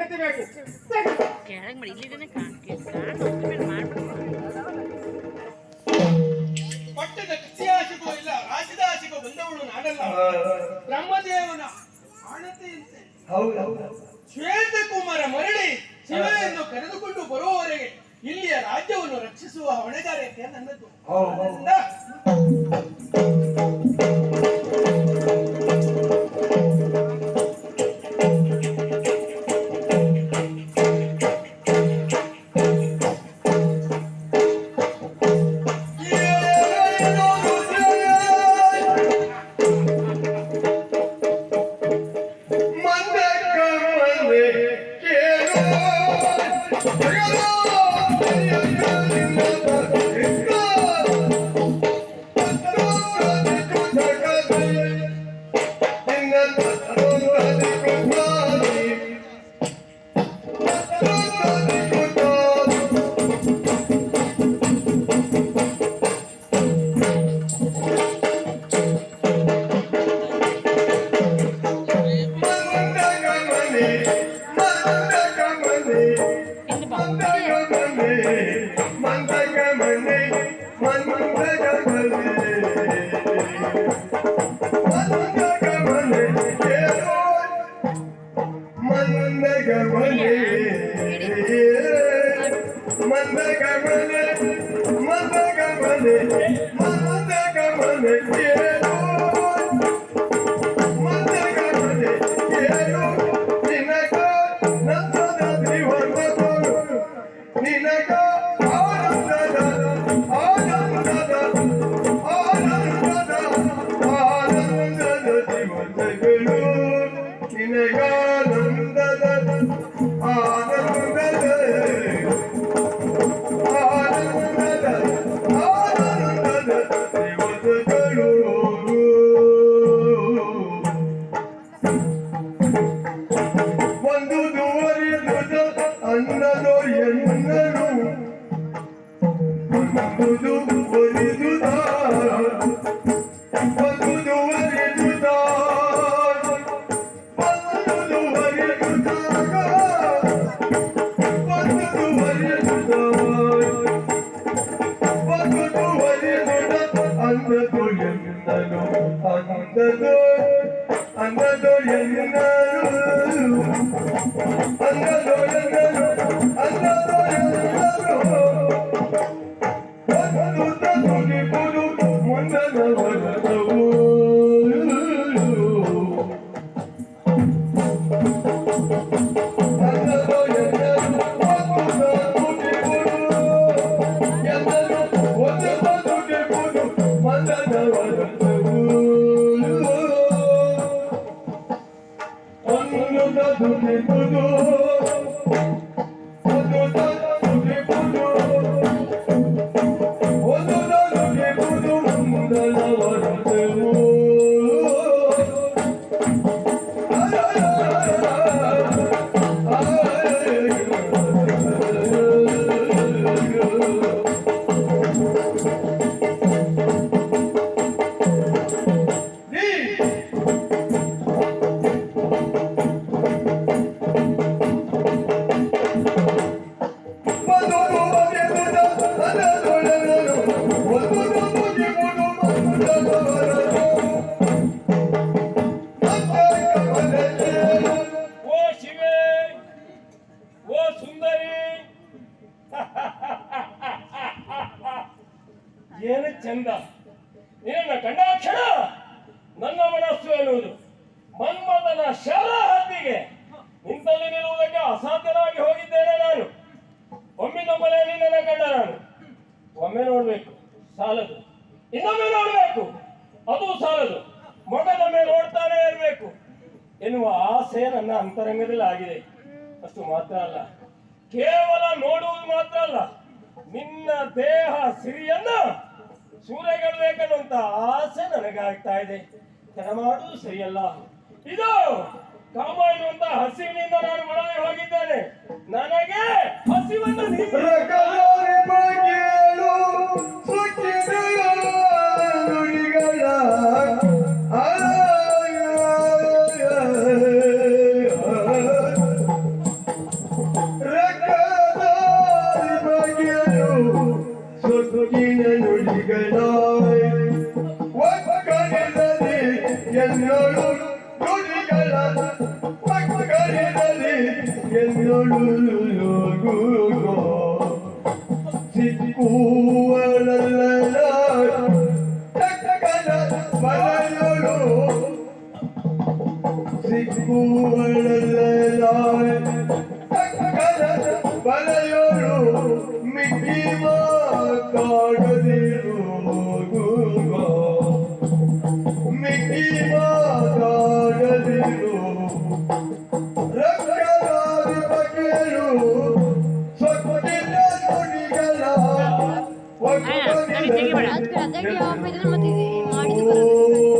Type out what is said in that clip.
ಹೆಂಡತಿ ಬೇಕು. ಕೆಳಗೆ ಮಾಡಿ ಇಲ್ಲಿದ್ದೇನೆ ಪಟ್ಟದ ಕೃಷಿಯಾಶಿಗೂ ಇಲ್ಲ ರಾಶಿದಾಶಿಗೂ ಬಂದವಳು ನಾಡಲ್ಲ. ಬ್ರಹ್ಮದೇವನ ಆಣತೆಯಂತೆ ಶ್ವೇತಕುಮಾರ ಮರಳಿ ಶಿವೆಯನ್ನು ಕರೆದುಕೊಂಡು ಬರುವವರೆಗೆ ಇಲ್ಲಿಯ ರಾಜ್ಯವನ್ನು ರಕ್ಷಿಸುವ ಹೊಣೆಗಾರಿಕೆ ನನ್ನದು. ಅಂತರಂಗದಲ್ಲಿ ಆಗಿದೆ. ಅಷ್ಟು ಮಾತ್ರ ಅಲ್ಲ, ಕೇವಲ ನೋಡುವುದು ಮಾತ್ರ ಅಲ್ಲ, ನಿನ್ನ ದೇಹ ಸಿರಿಯನ್ನ ಸೂರೆಗಡಬೇಕನ್ನುವಂತ ಆಸೆ ನನಗಾಗ್ತಾ ಇದೆ. ತಡ ಮಾಡುವುದು ಸರಿಯಲ್ಲ. ಇದು ಕಾಮ ಎನ್ನುವಂತ ಹಸಿವಿನಿಂದ ನಾನು ಒಳಗೆ ಹೋಗಿದ್ದೇನೆ. ನನಗೆ ಹಸಿವನ್ನು ಎನ್ನೋಳು ನುಡಿಗಳ ಮಕ್ಕಳಿರಲಿ ಎನ್ನೋಳು ಸಿಕ್ಕುವಳಲ್ಲ ಚಕ್ಕನ ಮನೆಯೋಳು ಸಿಕ್ಕುವಳಲ್ಲ ಚಕ್ಕನ ಮನೆಯೋಳು ಮಿಕ್ಕಿ ಮಾತಾಡದಿರು ಮಿಕ್ಕಿ ಮಾತಾಡದಿರು ರಕ್ಷರಾದ ಬಗೆಯಲು ಸ್ವಚ್ಛಿಲ್ಲ ನುಡಿಗಳ ತೆಗಿಬೇಡ.